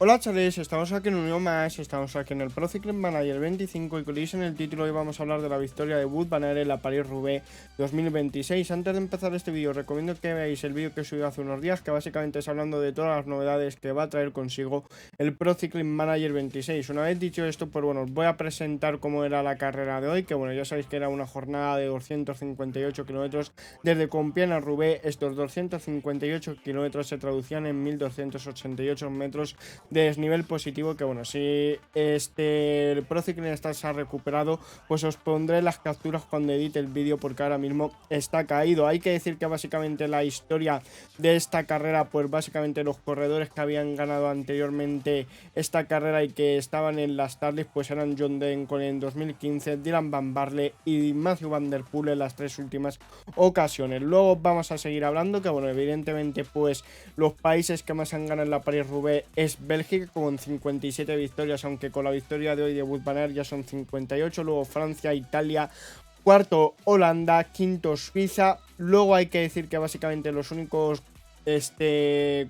Hola chavales, estamos aquí en un video más, estamos aquí en el Pro Cycling Manager 25 y como veis en el título hoy vamos a hablar de la victoria de Wout van Aert en la París-Roubaix 2026. Antes de empezar este vídeo recomiendo que veáis el vídeo que he subido hace unos días, que básicamente es hablando de todas las novedades que va a traer consigo el Pro Cycling Manager 26. Una vez dicho esto, pues bueno, os voy a presentar cómo era la carrera de hoy, que bueno, ya sabéis que era una jornada de 258 kilómetros desde Compiègne a Roubaix. Estos 258 kilómetros se traducían en 1288 metros de desnivel positivo, que bueno, si el Pro Cycling Stars ha recuperado, pues os pondré las capturas cuando edite el vídeo porque ahora mismo está caído. Hay que decir que básicamente la historia de esta carrera, pues básicamente los corredores que habían ganado anteriormente esta carrera y que estaban en las tardes, pues eran John Degenkolb en 2015, Dylan Van Baarle y Mathieu van der Poel en las tres últimas ocasiones. Luego vamos a seguir hablando que bueno, evidentemente pues los países que más han ganado en la París-Roubaix es Bélgica con 57 victorias, aunque con la victoria de hoy de Wout van Aert ya son 58, luego Francia, Italia, cuarto Holanda, quinto Suiza. Luego hay que decir que básicamente los únicos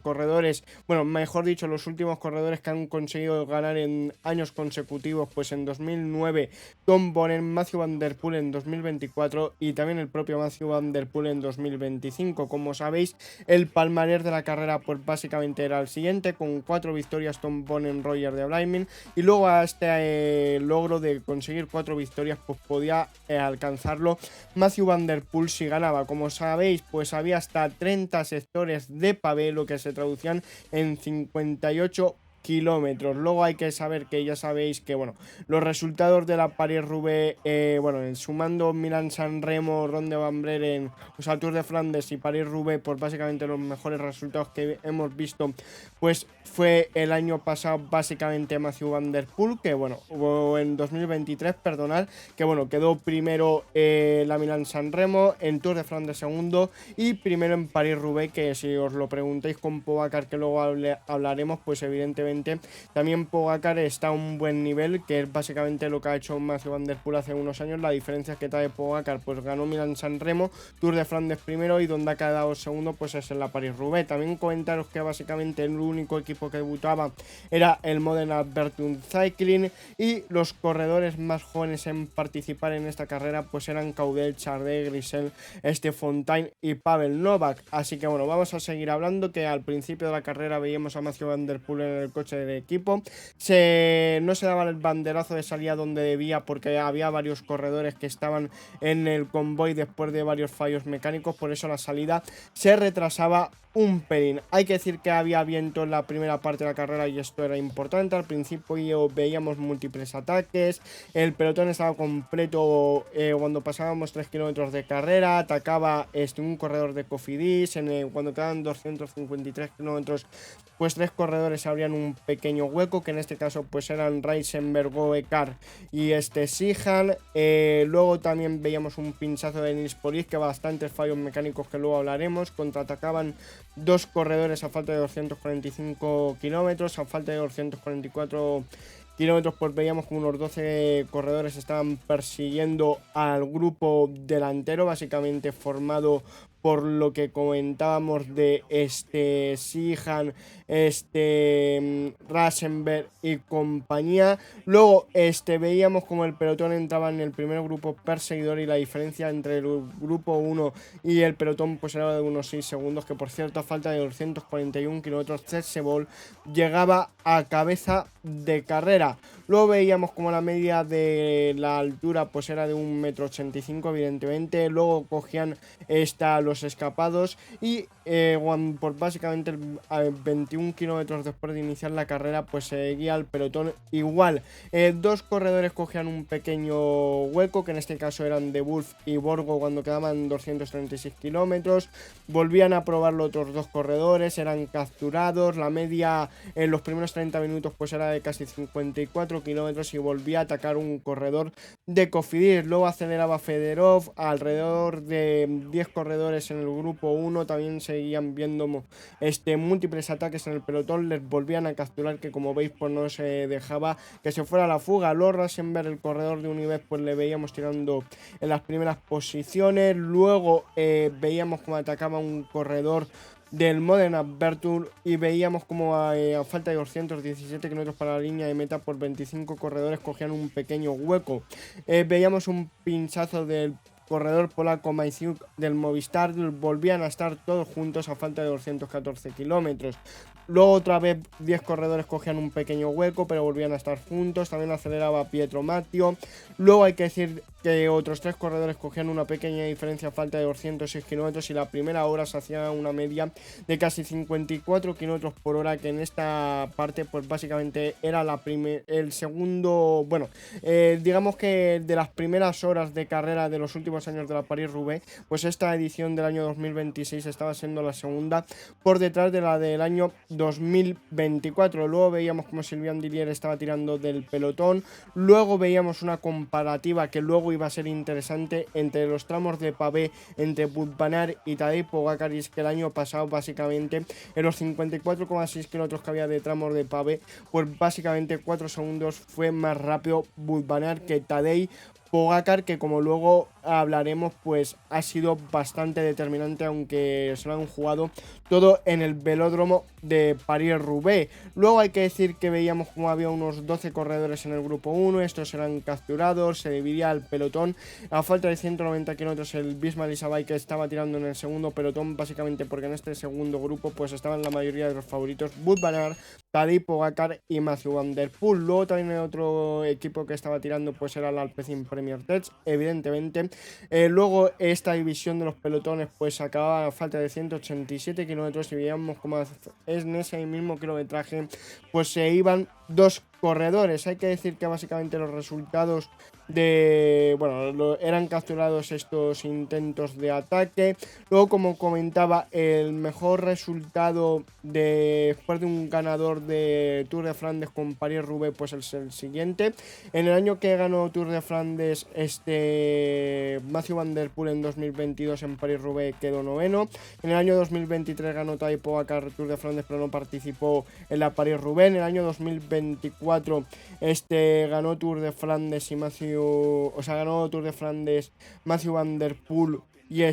corredores, bueno, mejor dicho, los últimos corredores que han conseguido ganar en años consecutivos, pues en 2009 Tom Bonen, Mathieu van der Poel en 2024 y también el propio Mathieu van der Poel en 2025. Como sabéis, el palmarés de la carrera pues básicamente era el siguiente, con 4 victorias Tom Bonen, Roger de Vlaming, y luego a logro de conseguir 4 victorias pues podía alcanzarlo Mathieu van der Poel si ganaba. Como sabéis, pues había hasta 30 sectores de pavé, lo que se traducían en 58 kilómetros. Luego hay que saber que ya sabéis que bueno, los resultados de la París-Roubaix, bueno, sumando Milán-San Remo, Ronde van Breren, o sea, Tour de Flandes y París-Roubaix, pues básicamente los mejores resultados que hemos visto pues fue el año pasado básicamente Mathieu van der Poel, que bueno, en 2023, perdonad, que bueno, quedó primero la Milán-San Remo, en Tour de Flandes segundo y primero en París-Roubaix, que si os lo preguntáis con Pogacar, que luego hablaremos, pues evidentemente también Pogacar está a un buen nivel, que es básicamente lo que ha hecho Mathieu van der Poel hace unos años. La diferencia es que trae Pogacar, pues ganó Milán-San Remo, Tour de Flandes primero y donde ha quedado segundo pues es en la París-Roubaix. También comentaros que básicamente el único equipo que debutaba era el Modena Vertum Cycling y los corredores más jóvenes en participar en esta carrera pues eran Caudel, Chardet, Grisel, Fontaine y Pavel Novak. Así que bueno, vamos a seguir hablando, que al principio de la carrera veíamos a Mathieu van der Poel en el coche del equipo, no se daba el banderazo de salida donde debía porque había varios corredores que estaban en el convoy después de varios fallos mecánicos, por eso la salida se retrasaba un pelín. Hay que decir que había viento en la primera parte de la carrera y esto era importante. Al principio veíamos múltiples ataques, el pelotón estaba completo cuando pasábamos 3 kilómetros de carrera, atacaba un corredor de Cofidis, cuando quedaban 253 kilómetros pues 3 corredores abrían un pequeño hueco, que en este caso pues eran Reisenberg, Goekar y Sihan. Luego también veíamos un pinchazo de Nils Police, que bastantes fallos mecánicos que luego hablaremos, contraatacaban 2 corredores a falta de 245 kilómetros, a falta de 244 kilómetros pues veíamos como unos 12 corredores estaban persiguiendo al grupo delantero, básicamente formado por lo que comentábamos de Sihan, Rasenberg y compañía. Luego veíamos como el pelotón entraba en el primer grupo perseguidor y la diferencia entre el grupo 1 y el pelotón pues era de unos 6 segundos, que por cierto a falta de 241 kilómetros Cesebol llegaba a cabeza de carrera. Luego veíamos como la media de la altura pues era de 1,85 m evidentemente. Luego cogían los escapados y por básicamente 21 kilómetros después de iniciar la carrera pues seguía el pelotón igual. 2 corredores cogían un pequeño hueco, que en este caso eran De Wolf y Borgo, cuando quedaban 236 kilómetros. Volvían a probarlo otros 2 corredores, eran capturados. La media en los primeros 30 minutos pues era de casi 54 kilómetros y volvía a atacar un corredor de Cofidis. Luego aceleraba Federov, alrededor de 10 corredores en el grupo 1 también seguían viendo múltiples ataques en el pelotón, les volvían a capturar, que como veis pues no se dejaba que se fuera a la fuga. Luego Rasenberg, el corredor de Univet, pues le veíamos tirando en las primeras posiciones. Luego veíamos cómo atacaba un corredor del Modena Virtual y veíamos como a falta de 217 kilómetros para la línea de meta por 25 corredores cogían un pequeño hueco. Veíamos un pinchazo del corredor polaco Maisiuk del Movistar, volvían a estar todos juntos a falta de 214 kilómetros. Luego otra vez 10 corredores cogían un pequeño hueco, pero volvían a estar juntos. También aceleraba Pietro Matteo. Luego hay que decir que otros 3 corredores cogían una pequeña diferencia a falta de 206 kilómetros y la primera hora se hacía una media de casi 54 kilómetros por hora, que en esta parte pues básicamente era el segundo, bueno, digamos que de las primeras horas de carrera de los últimos años de la París-Roubaix, pues esta edición del año 2026 estaba siendo la segunda por detrás de la del año 2024. Luego veíamos como Sylvain Dillier estaba tirando del pelotón. Luego veíamos una comparativa que luego iba a ser interesante entre los tramos de pavé entre Wout van Aert y Tadej Pogacar, y es que el año pasado básicamente en los 54,6 kilómetros que había de tramos de pavé, pues básicamente 4 segundos fue más rápido Wout van Aert que Tadej Pogacar, que como luego hablaremos pues ha sido bastante determinante, aunque se lo han jugado todo en el velódromo de París-Roubaix. Luego hay que decir que veíamos como había unos 12 corredores en el grupo 1, estos eran capturados, se dividía el pelotón. A falta de 190 kilómetros el Bismarck Isabay que estaba tirando en el segundo pelotón, básicamente porque en este segundo grupo pues estaban la mayoría de los favoritos, Wout van Aert, Tadej Pogacar y Mathieu van der Poel. Luego también el otro equipo que estaba tirando pues era el Alpecin Premier Tech, evidentemente. Luego esta división de los pelotones pues acababa a falta de 187 kilómetros y veíamos como en ese mismo kilometraje pues se iban 2 corredores. Hay que decir que básicamente los resultados eran capturados estos intentos de ataque. Luego, como comentaba, el mejor resultado después de un ganador de Tour de Flandes con París-Roubaix pues es el siguiente. En el año que ganó Tour de Flandes Mathieu van der Poel en 2022 en París-Roubaix quedó noveno. En el año 2023 ganó Tadej Pogacar Tour de Flandes, pero no participó en la París-Roubaix. En el año 2024 ganó Tour de Flandes y ganó Tour de Flandes Mathieu van der Poel y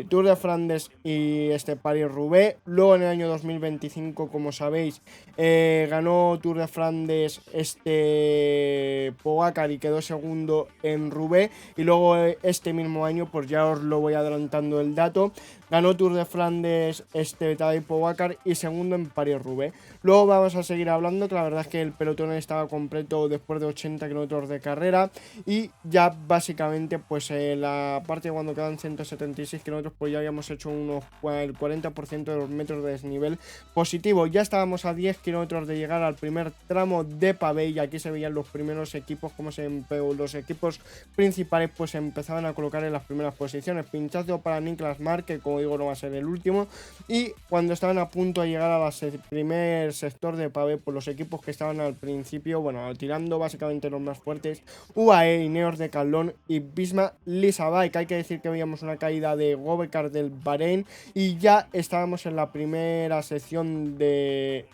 Tour de Flandes y París-Roubaix. Luego en el año 2025, como sabéis, ganó Tour de Flandes Pogacar y quedó segundo en Roubaix. Y luego este mismo año, pues ya os lo voy adelantando el dato, ganó Tour de Flandes Tadej Pogacar y segundo en París-Roubaix. Luego vamos a seguir hablando, que la verdad es que el pelotón estaba completo después de 80 kilómetros de carrera y ya básicamente pues la parte cuando quedan 176 kilómetros pues ya habíamos hecho el 40% de los metros de desnivel positivo. Ya estábamos a 10 kilómetros de llegar al primer tramo de pavé y aquí se veían los primeros equipos, los equipos principales pues se empezaban a colocar en las primeras posiciones. Pinchazo para Niklas Mark, que como digo no va a ser el último, y cuando estaban a punto de llegar a primer sector de pavé, pues los equipos que estaban al principio, tirando básicamente los más fuertes, UAE, Ineos de Calón y Bisma Lisabay, que hay que decir que veíamos una caída de Gobekar del Bahrein y ya estábamos en la primera sección de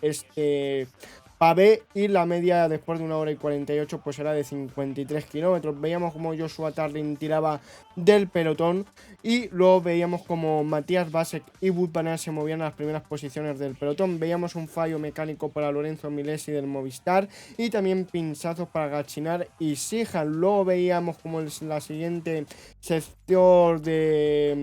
pavé y la media después de 1 hora y 48 pues era de 53 kilómetros. Veíamos como Joshua Tarling tiraba del pelotón y luego veíamos como Matías Vasek y Wout van Aert se movían a las primeras posiciones del pelotón. Veíamos un fallo mecánico para Lorenzo Milesi del Movistar y también pinchazos para Gachinar y Sijan. Luego veíamos como la siguiente sector de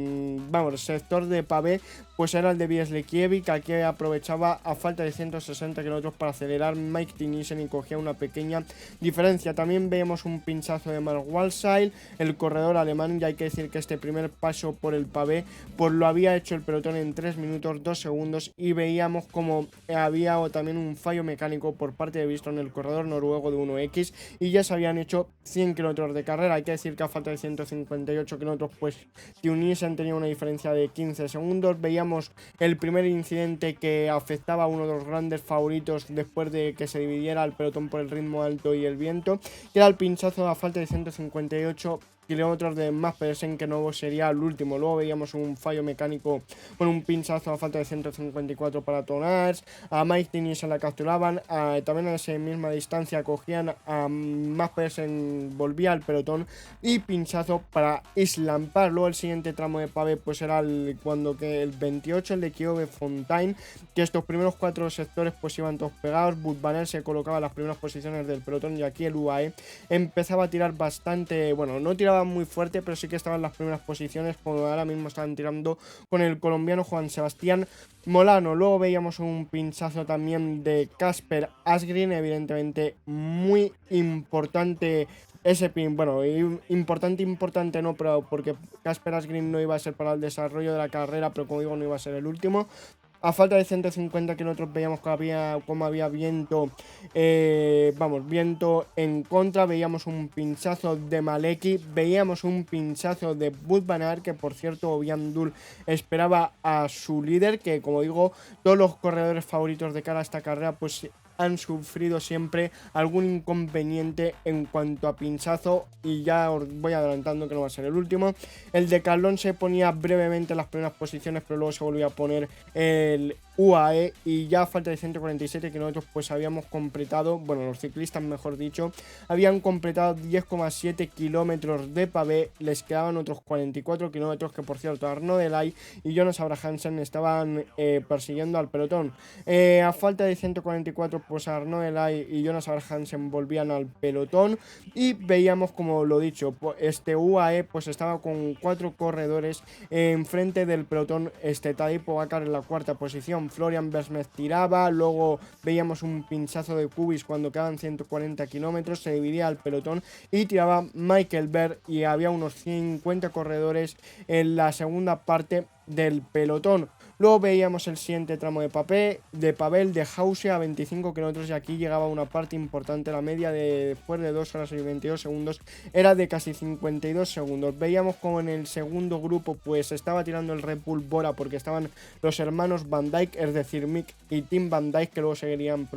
pavé pues era el de Bieslekiewicz, que aquí aprovechaba a falta de 160 kilómetros para acelerar Mike Tinisen y cogía una pequeña diferencia. También vemos un pinchazo de Mark Walsheil, el corredor alemán, y hay que decir que este primer paso por el pavé pues lo había hecho el pelotón en 3 minutos 2 segundos y veíamos como había también un fallo mecánico por parte de Bistron, el corredor noruego de 1X, y ya se habían hecho 100 kilómetros de carrera. Hay que decir que a falta de 158 kilómetros pues Tinisen tenía una diferencia de 15 segundos. Veíamos el primer incidente que afectaba a uno de los grandes favoritos después de que se dividiera el pelotón por el ritmo alto y el viento, que era el pinchazo a falta de 158 kilómetros de Max Pedersen, que no sería el último. Luego veíamos un fallo mecánico con un pinchazo a falta de 154 para Tonars. A Mike Tinney se la capturaban. También a esa misma distancia cogían a Max Pedersen, volvía al pelotón y pinchazo para Island Park. Luego el siguiente tramo de pavé pues era cuando que el 28, el de Kiev Fontaine, que estos primeros 4 sectores pues iban todos pegados. Wout van Aert se colocaba en las primeras posiciones del pelotón y aquí el UAE empezaba a tirar bastante, bueno, no tiraba muy fuerte, pero sí que estaba en las primeras posiciones, como ahora mismo estaban tirando con el colombiano Juan Sebastián Molano. Luego veíamos un pinchazo también de Casper Asgreen, evidentemente muy importante ese pin, bueno, importante no, pero porque Casper Asgreen no iba a ser para el desarrollo de la carrera, pero como digo, no iba a ser el último. A falta de 150 kilómetros veíamos que había viento, viento en contra. Veíamos un pinchazo de Maleki, veíamos un pinchazo de Wout van Aert, que por cierto Obiandul esperaba a su líder, que como digo, todos los corredores favoritos de cara a esta carrera pues han sufrido siempre algún inconveniente en cuanto a pinchazo, y ya os voy adelantando que no va a ser el último. El de Carlón se ponía brevemente en las primeras posiciones, pero luego se volvió a poner el UAE, y ya a falta de 147 kilómetros pues habíamos completado, bueno, los ciclistas mejor dicho, habían completado 10,7 kilómetros de pavé. Les quedaban otros 44 kilómetros que por cierto Arnaud Delay y Jonas Abrahamsen estaban persiguiendo al pelotón. A falta de 144 pues Arnaud Delay y Jonas Abrahamsen volvían al pelotón, y veíamos, como lo dicho, este UAE pues estaba con 4 corredores enfrente del pelotón. Tadej Pogačar en la cuarta posición, Florian Vermeersch tiraba, luego veíamos un pinchazo de Kubica cuando quedaban 140 kilómetros, se dividía el pelotón y tiraba Michael Berg, y había unos 50 corredores en la segunda parte del pelotón. Luego veíamos el siguiente tramo de Pavel de Hause a 25 kilómetros, y aquí llegaba una parte importante. La media después de 2 horas y 22 segundos era de casi 52 segundos. Veíamos como en el segundo grupo pues estaba tirando el Red Bull Bora, porque estaban los hermanos Van Dijk, es decir Mick y Tim Van Dijk, que luego serían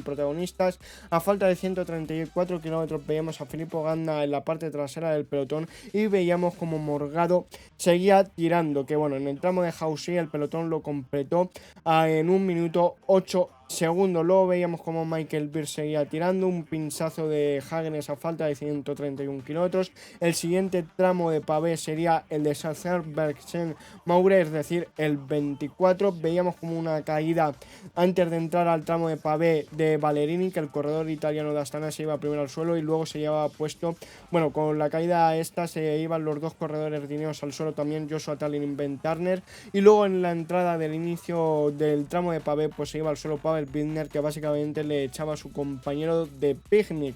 protagonistas. A falta de 134 kilómetros veíamos a Filippo Ganna en la parte trasera del pelotón, y veíamos como Morgado seguía tirando, que bueno, en el tramo de Hause el pelotón lo completó en 1 minuto 8 segundos. Luego veíamos como Michael Birch seguía tirando, un pinchazo de Hagenes a falta de 131 kilómetros. El siguiente tramo de pavé sería el de Sacerbergsen-Maure, es decir, el 24. Veíamos como una caída antes de entrar al tramo de pavé de Ballerini, que el corredor italiano de Astana se iba primero al suelo y luego se llevaba puesto, bueno, con la caída esta se iban los 2 corredores dineos al suelo, también Joshua Tallinn y Ben Turner, y luego en la entrada del inicio del tramo de pavé pues se iba al suelo Pavel Bittner, que básicamente le echaba a su compañero de picnic.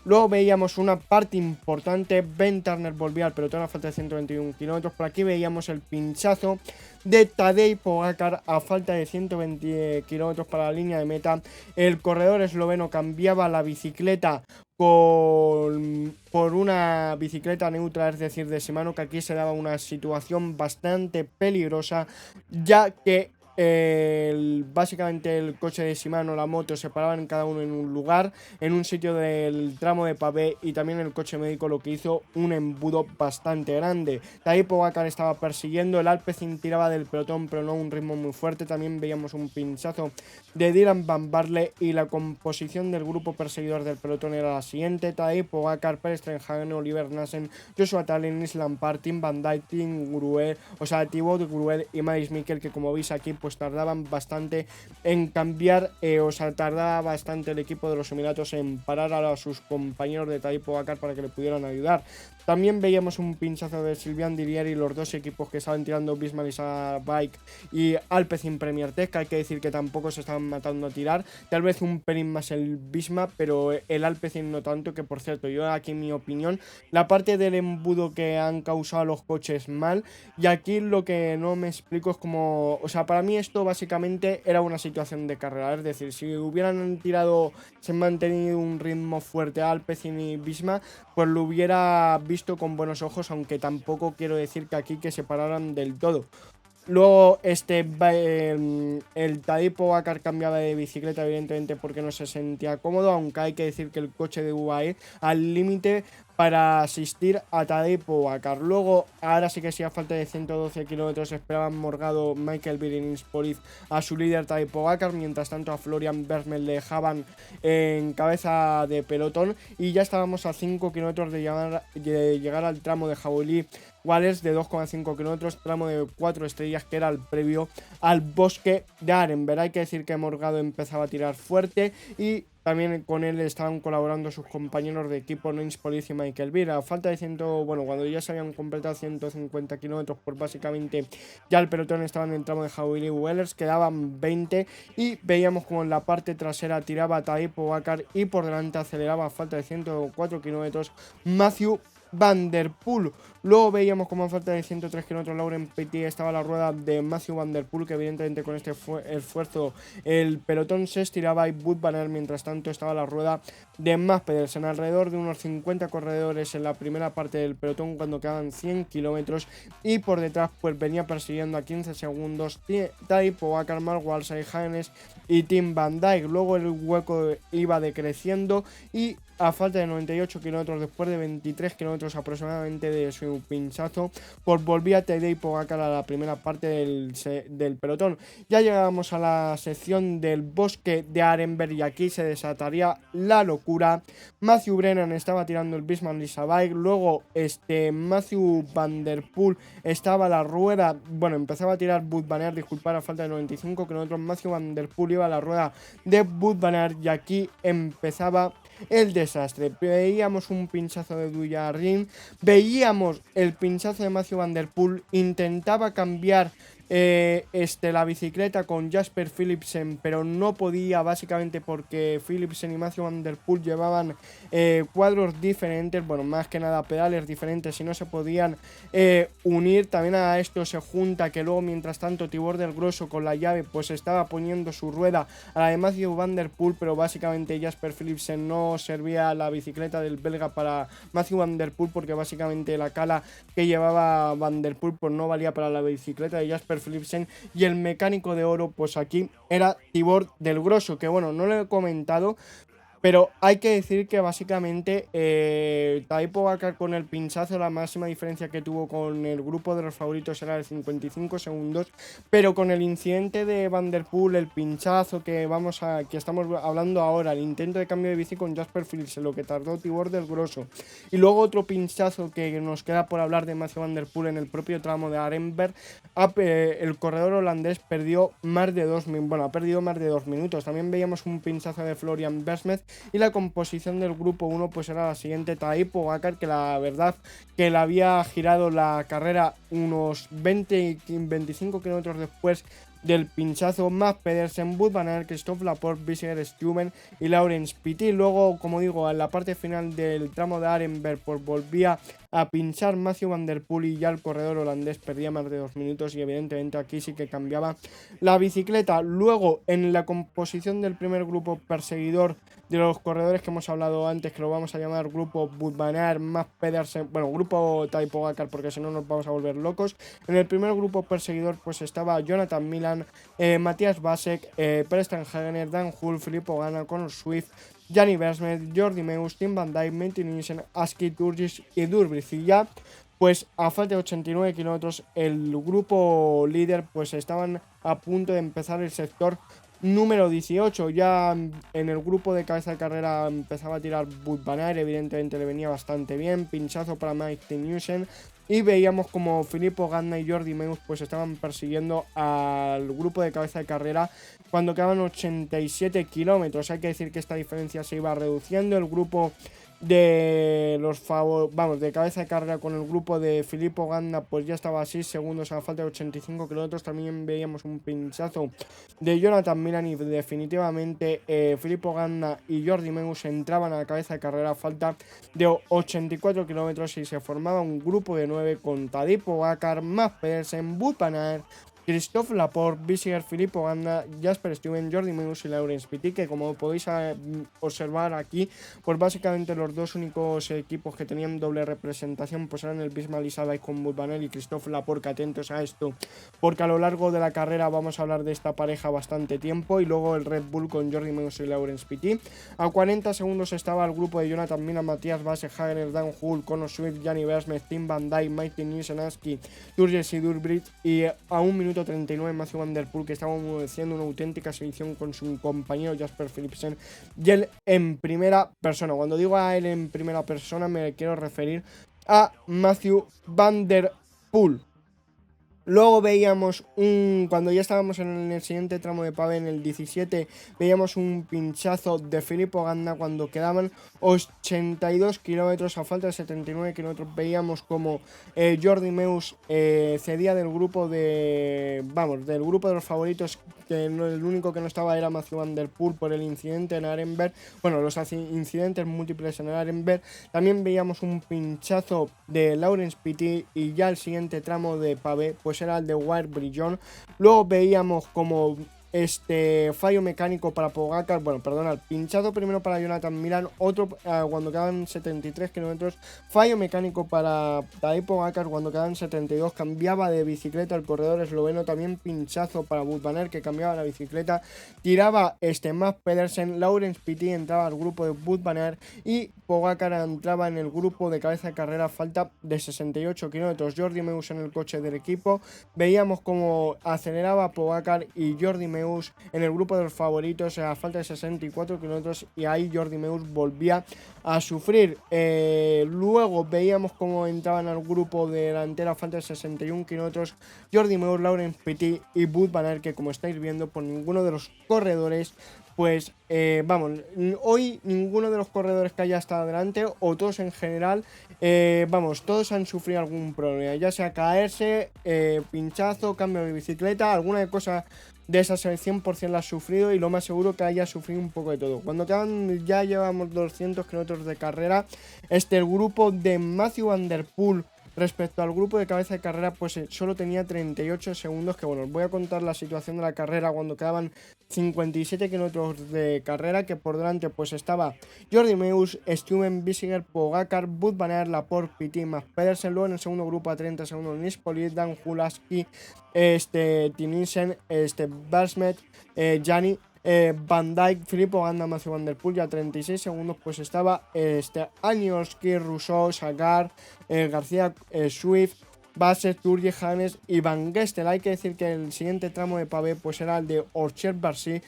Luego veíamos una parte importante, Ben Turner volvía al pelotón a falta de 121 kilómetros. Por aquí veíamos el pinchazo de Tadej Pogačar a falta de 120 kilómetros para la línea de meta. El corredor esloveno cambiaba la bicicleta por una bicicleta neutra, es decir, de Shimano, que aquí se daba una situación bastante peligrosa, ya que básicamente el coche de Shimano, la moto, se paraban cada uno en un lugar, en un sitio del tramo de pavé, y también el coche médico lo que hizo un embudo bastante grande. Tadej Pogačar estaba persiguiendo, el Alpecin tiraba del pelotón pero no a un ritmo muy fuerte. También veíamos un pinchazo de Dylan Van Baarle, y la composición del grupo perseguidor del pelotón era la siguiente: Tadej Pogačar, Per Steenhagen, Oliver Nassen, Joshua Tallinn, Island Park, Tim Van Dijk, Thibaut Gruel y Maris Mikkel, que como veis aquí pues tardaban bastante en cambiar, tardaba bastante el equipo de los Emiratos en parar a sus compañeros de Tadej Pogačar para que le pudieran ayudar. También veíamos un pinchazo de Sylvain Dillier y los 2 equipos que estaban tirando, Bismarck Bike y Alpecin Premier Tech, que hay que decir que tampoco se estaban matando a tirar, tal vez un pelín más el Bismarck, pero el Alpecin no tanto, que por cierto, yo aquí en mi opinión, la parte del embudo que han causado los coches mal, y aquí lo que no me explico es como, para mí esto básicamente era una situación de carrera, es decir, si hubieran se han mantenido un ritmo fuerte a Alpecin y Bismarck, pues lo hubiera visto con buenos ojos, aunque tampoco quiero decir que aquí que se pararan del todo. Luego el Tadej Pogačar cambiaba de bicicleta, evidentemente porque no se sentía cómodo, aunque hay que decir que el coche de UAE al límite para asistir a Tadej Pogačar. Luego, ahora sí que sí, a falta de 112 kilómetros, esperaban Morgado, Michael Virinins-Poliz a su líder Tadej Pogačar. Mientras tanto, a Florian Vermel le dejaban en cabeza de pelotón. Y ya estábamos a 5 kilómetros de llegar al tramo de Jaulí Wallers de 2,5 kilómetros, tramo de 4 estrellas que era el previo al bosque de Arenberg. Hay que decir que Morgado empezaba a tirar fuerte y también con él estaban colaborando sus compañeros de equipo Nils Police y Michael Beer. A falta de cuando ya se habían completado 150 kilómetros, pues básicamente ya el pelotón estaba en el tramo de Jaulí Wallers, quedaban 20 y veíamos como en la parte trasera tiraba Tadej Pogačar y por delante aceleraba a falta de 104 kilómetros Mathieu Van Der Poel. Luego veíamos como a falta de 103 kilómetros Laurent Petit estaba a la rueda de Mathieu Van Der Poel, que evidentemente con este esfuerzo el pelotón se estiraba, y Wout van Aert mientras tanto estaba a la rueda de Mads Pedersen. Alrededor de unos 50 corredores en la primera parte del pelotón cuando quedaban 100 kilómetros, y por detrás pues venía persiguiendo a 15 segundos Tadej Pogačar, Mark Walsay, Hagenes y Tim Van Dijk. Luego el hueco iba decreciendo y a falta de 98 kilómetros, después de 23 kilómetros aproximadamente de su pinchazo, pues volvía Tadej Pogačar a la primera parte del pelotón. Ya llegábamos a la sección del bosque de Arenberg y aquí se desataría la locura. Matthew Brennan estaba tirando el Bismarck Lisabike, luego Mathieu Van Der Poel estaba a la rueda, empezaba a tirar Wout van Aert, a falta de 95 kilómetros, Mathieu Van Der Poel iba a la rueda de Wout van Aert y aquí empezaba el desastre. Veíamos un pinchazo de Dujarin, veíamos el pinchazo de Mathieu Van Der Poel, intentaba cambiar la bicicleta con Jasper Philipsen, pero no podía, básicamente porque Philipsen y Mathieu Van Der Poel llevaban cuadros diferentes, más que nada pedales diferentes, y no se podían unir. También a esto se junta que luego mientras tanto Tibor del Grosso con la llave pues estaba poniendo su rueda a la de Mathieu Van Der Poel, pero básicamente Jasper Philipsen no servía la bicicleta del belga para Mathieu Van Der Poel, porque básicamente la cala que llevaba Van Der Poel pues no valía para la bicicleta de Jasper Philipsen, y el mecánico de oro pues aquí era Tibor del Grosso, que no lo he comentado, pero hay que decir que básicamente Tadej Pogačar con el pinchazo, la máxima diferencia que tuvo con el grupo de los favoritos era de 55 segundos, pero con el incidente de Van Der Poel, el pinchazo que estamos hablando ahora, el intento de cambio de bici con Jasper Philipsen, lo que tardó Tibor del Grosso, y luego otro pinchazo que nos queda por hablar de Mathieu Van Der Poel en el propio tramo de Arenberg, el corredor holandés perdió más de 2 minutos. También veíamos un pinchazo de Florian Vermel. Y la composición del grupo 1 pues era la siguiente: Tadej Pogačar, que la verdad que le había girado la carrera unos 25 kilómetros después del pinchazo, Mads Pedersen, Wout van Aert, Christophe Laporte, Bissiger Stuben y Laurent Petit. Luego, como digo, en la parte final del tramo de Arenberg pues volvía a pinchar Mathieu Van Der Poel y ya el corredor holandés perdía más de 2 minutos, y evidentemente aquí sí que cambiaba la bicicleta. Luego, en la composición del primer grupo perseguidor de los corredores que hemos hablado antes, que lo vamos a llamar grupo Wout van Aert, Mads Pedersen, grupo Tadej Pogačar, porque si no nos vamos a volver locos. En el primer grupo perseguidor pues estaba Jonathan Milan, Matthias Vasek, Preston Hagener, Dan Hull, Filippo Ganna, Connor Swift, Gianni Vermeer, Jordi Meeus, Tim Van Dijk, Martin Nielsen, Aski Turgis y Durbriz. Y ya pues a falta de 89 kilómetros el grupo líder pues estaban a punto de empezar el sector número 18. Ya en el grupo de cabeza de carrera empezaba a tirar Wout van Aert, evidentemente le venía bastante bien, pinchazo para Martin Nielsen, y veíamos como Filippo Ganna y Jordi Meeus pues estaban persiguiendo al grupo de cabeza de carrera cuando quedaban 87 kilómetros. Hay que decir que esta diferencia se iba reduciendo. El grupo de de cabeza de carrera con el grupo de Filippo Ganna pues ya estaba a 6 segundos a falta de 85 kilómetros. También veíamos un pinchazo de Jonathan Milan y definitivamente Filippo Ganna y Jordi Meeus entraban a la cabeza de carrera a falta de 84 kilómetros y se formaba un grupo de 9 con Tadej Pogačar, Mads Pedersen, Wout van Aert, Christophe Laporte, Bissiger, Filippo Ganna, Jasper Stuyven, Jordi Meeus y Laurens Petit, que como podéis observar aquí, pues básicamente los dos únicos equipos que tenían doble representación pues eran el Bismarck Isabay con Wout van Aert y Christophe Laporte. Atentos a esto, porque a lo largo de la carrera vamos a hablar de esta pareja bastante tiempo. Y luego el Red Bull con Jordi Meeus y Laurens Petit. A 40 segundos estaba el grupo de Jonathan Mina, Matías Basse, Hagener, Dan Hull, Conor Swift, Gianni Vermeer, Tim Van Dijk, Martin Nielsen-Aski, Turgis y Durbridge. Y a 1 minuto 39 Mathieu van der Poel, que estaba haciendo una auténtica selección con su compañero Jasper Philipsen, y él en primera persona. Cuando digo a él en primera persona me quiero referir a Mathieu van der Poel. Luego veíamos cuando ya estábamos en el siguiente tramo de pavé, en el 17, veíamos un pinchazo de Filippo Ganna cuando quedaban 82 kilómetros a falta de 79 kilómetros. Veíamos como Jordi Meeus cedía del grupo del grupo de los favoritos, que el único que no estaba era Mathieu van der Poel por el incidente en Arenberg. Bueno, los incidentes múltiples en Arenberg. También veíamos un pinchazo de Laurens Petit, y ya el siguiente tramo de pavé pues era el de Wire-Brillion. Luego veíamos como fallo mecánico para Pogacar, el pinchazo primero para Jonathan Milan, otro cuando quedaban 73 kilómetros, fallo mecánico para Tadej Pogacar cuando quedaban 72, cambiaba de bicicleta el corredor esloveno, también pinchazo para Wout van Aert, que cambiaba la bicicleta, tiraba Mads Pedersen, Laurens Petit entraba al grupo de Wout van Aert y Pogacar entraba en el grupo de cabeza de carrera a falta de 68 kilómetros. Jordi Meeus en el coche del equipo, veíamos cómo aceleraba Pogacar y Jordi Meeus en el grupo de los favoritos a falta de 64 kilómetros, y ahí Jordi Meeus volvía a sufrir. Luego veíamos cómo entraban al grupo de delantera a falta de 61 kilómetros Jordi Meeus, Laurens Petit y Wout van Aert, que como estáis viendo por ninguno de los corredores pues hoy ninguno de los corredores que haya estado adelante, o todos en general, todos han sufrido algún problema, ya sea caerse, pinchazo, cambio de bicicleta, alguna cosa de esas 100% la ha sufrido, y lo más seguro que haya sufrido un poco de todo. Cuando ya llevamos 200 kilómetros de carrera, el grupo de Mathieu van der Poel respecto al grupo de cabeza de carrera pues solo tenía 38 segundos, que os voy a contar la situación de la carrera cuando quedaban 57 kilómetros de carrera, que por delante pues estaba Jordi Meeus, Stuyven, Bissiger, Pogacar, Wout van Aert, Laporte, Petit, Mads Pedersen. Luego en el segundo grupo a 30 segundos Nils Poliet, Dan Hulaski, Tinisen, Vermeer, Gianni Van Dijk, Filippo Ganna, Mathieu van der Poel. Ya a 36 segundos pues estaba Anioski, Rousseau, Sagar, García, Swift, Basse, Turgis, Hannes y Van Gestel. Hay que decir que el siguiente tramo de pavé pues era el de Orcher-Barcy.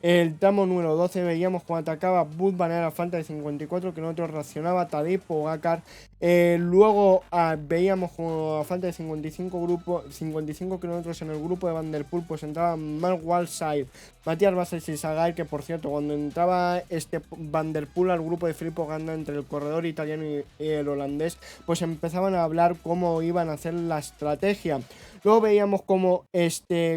El tramo número 12 veíamos cuando atacaba Wout van Aert a falta de 54 kilómetros, reaccionaba Tadej Pogacar. Luego veíamos como a falta de 55 kilómetros en el grupo de Van der Poel pues entraba Mark Walside, Matías Basse y Sagai, que por cierto cuando entraba Van der Poel al grupo de Filippo Ganna entre el corredor italiano y el holandés pues empezaban a hablar cómo iban a hacer la estrategia. Luego veíamos como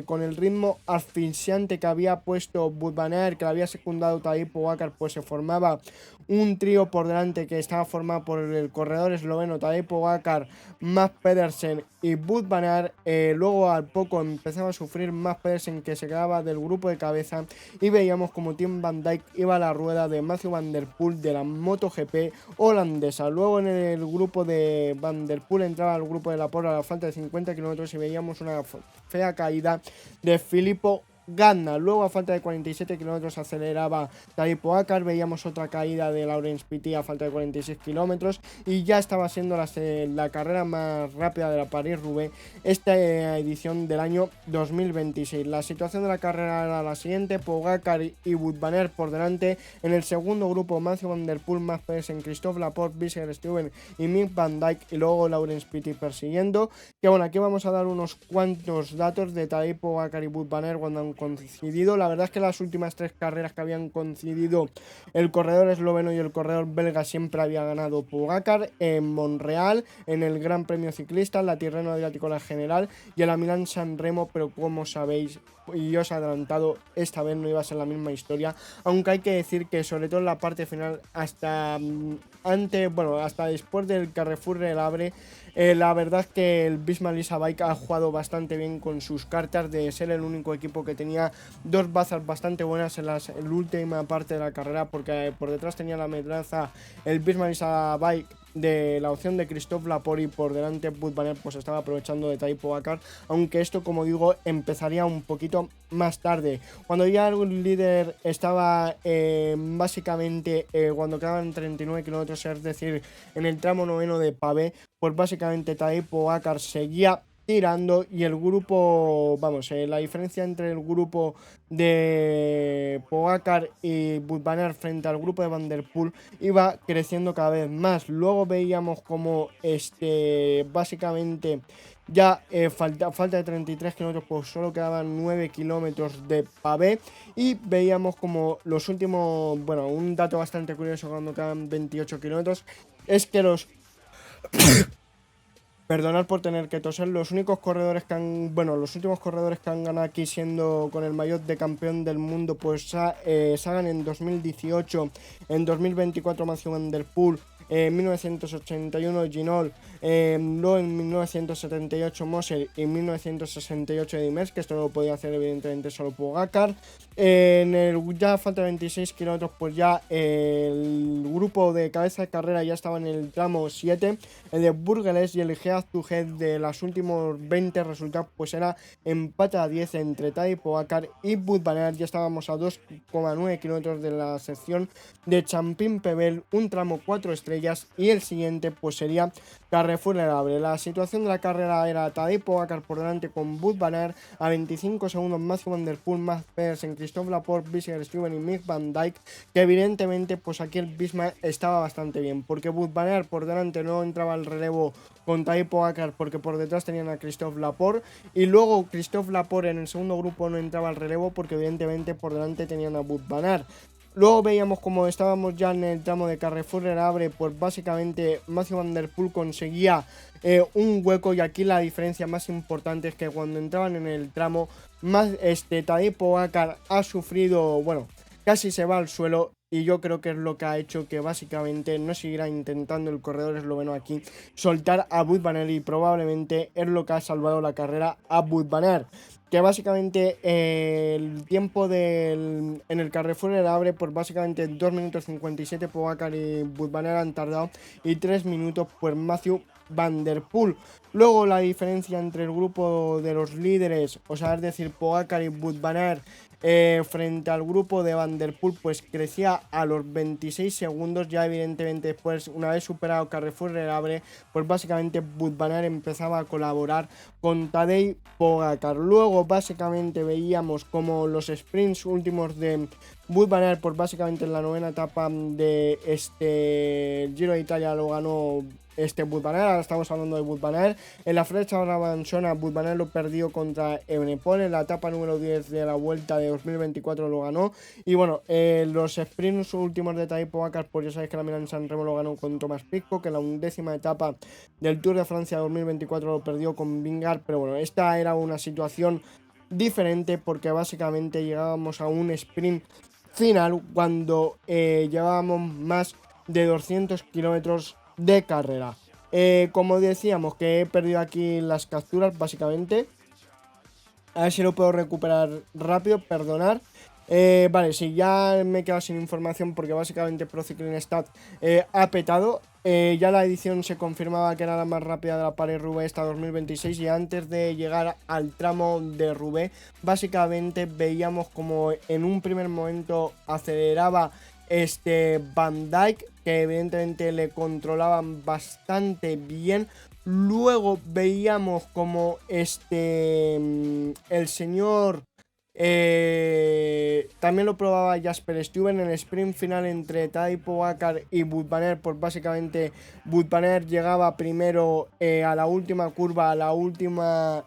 con el ritmo asfixiante que había puesto Wout van Aert, que le había secundado Tadej Pogacar, pues se formaba un trío por delante que estaba formado por el corredor esloveno Tadej Pogacar, Mads Pedersen y Wout van Aert. Luego al poco empezaba a sufrir Mads Pedersen, que se quedaba del grupo de cabeza, y veíamos como Tim Van Dijk iba a la rueda de Mathieu van der Poel de la MotoGP holandesa. Luego en el grupo de Van der Poel entraba al grupo de Laporte a la falta de 50 kilómetros y veíamos una fea caída de Filippo Ganna. Luego a falta de 47 kilómetros aceleraba Tadej Pogacar, veíamos otra caída de Laurens Petit a falta de 46 kilómetros, y ya estaba siendo la carrera más rápida de la París-Roubaix esta edición del año 2026. La situación de la carrera era la siguiente: Pogacar y Wout van Aert por delante, en el segundo grupo Mathieu van der Poel, Mads Pedersen, Christophe Laporte, Bissiger, Stuyven y Mick Van Dijk, y luego Laurens Petit persiguiendo. Que bueno, aquí vamos a dar unos cuantos datos de Tadej Pogacar y Wout van Aert cuando han coincidido. La verdad es que las últimas 3 carreras que habían coincidido el corredor esloveno y el corredor belga siempre había ganado Pogacar: en Montreal, en el Gran Premio Ciclista, en la Tirreno Adriático la General y en la Milán San Remo, pero como sabéis y os he adelantado, esta vez no iba a ser la misma historia, aunque hay que decir que sobre todo en la parte final hasta después del Carrefour del Abre, la verdad es que el Bismarck Bike ha jugado bastante bien con sus cartas de ser el único equipo que tenía dos bazas bastante buenas en la última parte de la carrera, porque por detrás tenía la medranza el Bismarck Bike de la opción de Christophe Laporte y por delante Wout van Aert pues estaba aprovechando de Tadej Pogačar, aunque esto, como digo, empezaría un poquito más tarde, cuando ya el líder estaba básicamente cuando quedaban 39 kilómetros, es decir, en el tramo noveno de pavé, pues básicamente Tadej Pogačar seguía tirando y el grupo, vamos, la diferencia entre el grupo de Pogačar y Wout van Aert frente al grupo de Van der Poel iba creciendo cada vez más. Luego veíamos como básicamente ya falta de 33 kilómetros, pues solo quedaban 9 kilómetros de pavé y veíamos como los últimos, bueno, un dato bastante curioso cuando quedan 28 kilómetros es que perdonad por tener que toser, los únicos corredores que han, bueno, los últimos corredores que han ganado aquí siendo con el maillot de campeón del mundo, pues Sagan en 2018, en 2024 Mathieu Van der Poel, en 1981 Ginol, luego en 1978 Moser y en 1968 Dimers, que esto no lo podía hacer evidentemente solo Pogačar. En el ya falta 26 kilómetros, pues ya el grupo de cabeza de carrera ya estaba en el tramo 7, el de Burgeles y el Head to Head de los últimos 20 resultados, pues era empate a 10 entre Tadej Pogačar y Wout van Aert. Ya estábamos a 2,9 kilómetros de la sección de Champin-Pével, un tramo 4 estrellas, y el siguiente pues sería Carrefour Le Havre. La situación de la carrera era Tadej Pogačar por delante con Wout van Aert, a 25 segundos Mathieu Van der Poel, Mads Pedersen, Christophe Laporte, Bismarck Stuyven y Mick Van Dijk, que evidentemente pues aquí el Bismarck estaba bastante bien, porque Wout van Aert por delante no entraba al relevo con Tadej Pogačar porque por detrás tenían a Christophe Laporte, y luego Christophe Laporte en el segundo grupo no entraba al relevo porque evidentemente por delante tenían a Wout van Aert. Luego veíamos como estábamos ya en el tramo de Carrefour Le Havre, pues básicamente Mathieu Van der Poel conseguía un hueco, y aquí la diferencia más importante es que cuando entraban en el tramo, más Tadej Pogačar ha sufrido, bueno, casi se va al suelo, y yo creo que es lo que ha hecho que básicamente no seguirá intentando el corredor esloveno aquí soltar a Wout van Aert, y probablemente es lo que ha salvado la carrera a Wout van Aert, que básicamente el tiempo en el Carrefour Le Havre, pues básicamente 2 minutos 57 Pogačar y Wout van Aert han tardado, y 3 minutos pues Mathieu Van der Poel. Luego la diferencia entre el grupo de los líderes, o sea, es decir, Pogačar y Wout van Aert, frente al grupo de Van der Poel, pues crecía a los 26 segundos. Ya evidentemente después, una vez superado Carrefour Le Havre, pues básicamente Wout van Aert empezaba a colaborar con Tadej Pogačar. Luego básicamente veíamos como los sprints últimos de Wout van Aert, pues básicamente en la novena etapa de Giro de Italia lo ganó Wout van Aert. Ahora estamos hablando de Wout van Aert. En la Freccia Rabanzona Wout van Aert lo perdió contra Evenepoel. En la etapa número 10 de la Vuelta de 2024 lo ganó. Y bueno, los sprints últimos de Tadej Pogačar, pues ya sabéis que la Milán-San Remo lo ganó con Thomas Pidcock, que en la 11ª etapa del Tour de Francia 2024 lo perdió con Vingegaard. Pero bueno, esta era una situación diferente porque básicamente llegábamos a un sprint final cuando llevábamos más de 200 kilómetros de carrera. Como decíamos, que he perdido aquí las capturas básicamente, a ver si lo puedo recuperar rápido, perdonar. Vale, sí, ya me he quedado sin información porque básicamente Pro Cycling Stat ha petado. Ya la edición se confirmaba que era la más rápida de la Paris-Roubaix esta 2026, y antes de llegar al tramo de Roubaix básicamente veíamos como en un primer momento aceleraba Van Dijk, que evidentemente le controlaban bastante bien. Luego veíamos como el señor también lo probaba Jasper Stuyven en el sprint final entre Tadej Pogačar y Wout van Aert. Pues básicamente Wout van Aert llegaba primero a la última curva, a la última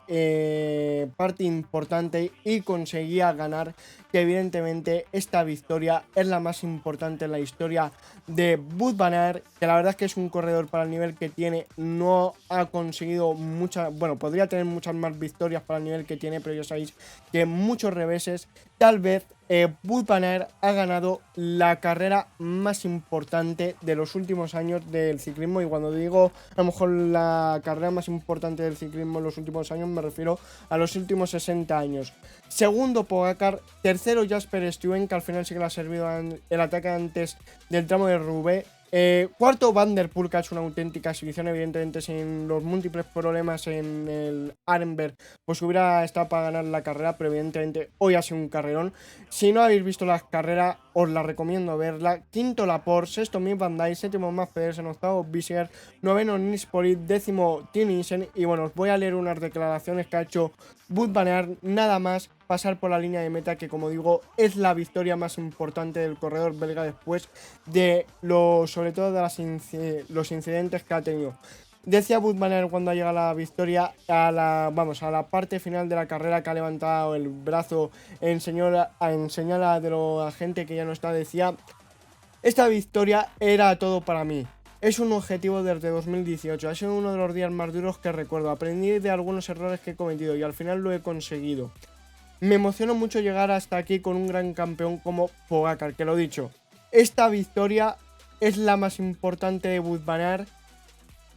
parte importante, y conseguía ganar, que evidentemente esta victoria es la más importante en la historia de Wout van Aert, que la verdad es que es un corredor para el nivel que tiene, no ha conseguido muchas, bueno, podría tener muchas más victorias para el nivel que tiene, pero ya sabéis que muchos reveses. Tal vez Wout van Aert ha ganado la carrera más importante de los últimos años del ciclismo, y cuando digo a lo mejor la carrera más importante del ciclismo en los últimos años me refiero a los últimos 60 años. Segundo Pogacar, tercero Jasper Stuyven, que al final sí que le ha servido el ataque antes del tramo de Roubaix. Cuarto Van der Poel, que ha hecho una auténtica exhibición, evidentemente sin los múltiples problemas en el Arenberg, pues hubiera estado para ganar la carrera, pero evidentemente hoy ha sido un carrerón. Si no habéis visto la carrera, os la recomiendo verla. Quinto Laporte, sexto Mick Van Dijk, séptimo Mads Pedersen, octavo Visser, noveno Nils Politt, décimo Tim Isen. Y bueno, os voy a leer unas declaraciones que ha hecho Wout van Aert nada más pasar por la línea de meta, que como digo es la victoria más importante del corredor belga después de sobre todo de los incidentes que ha tenido. Decía Wout van Aert cuando ha llegado la victoria a la parte final de la carrera, que ha levantado el brazo en señal de la gente que ya no está, decía: esta victoria era todo para mí. Es un objetivo desde 2018, ha sido uno de los días más duros que recuerdo, aprendí de algunos errores que he cometido y al final lo he conseguido. Me emociona mucho llegar hasta aquí con un gran campeón como Pogacar, que lo dicho, esta victoria es la más importante de Wout van Aert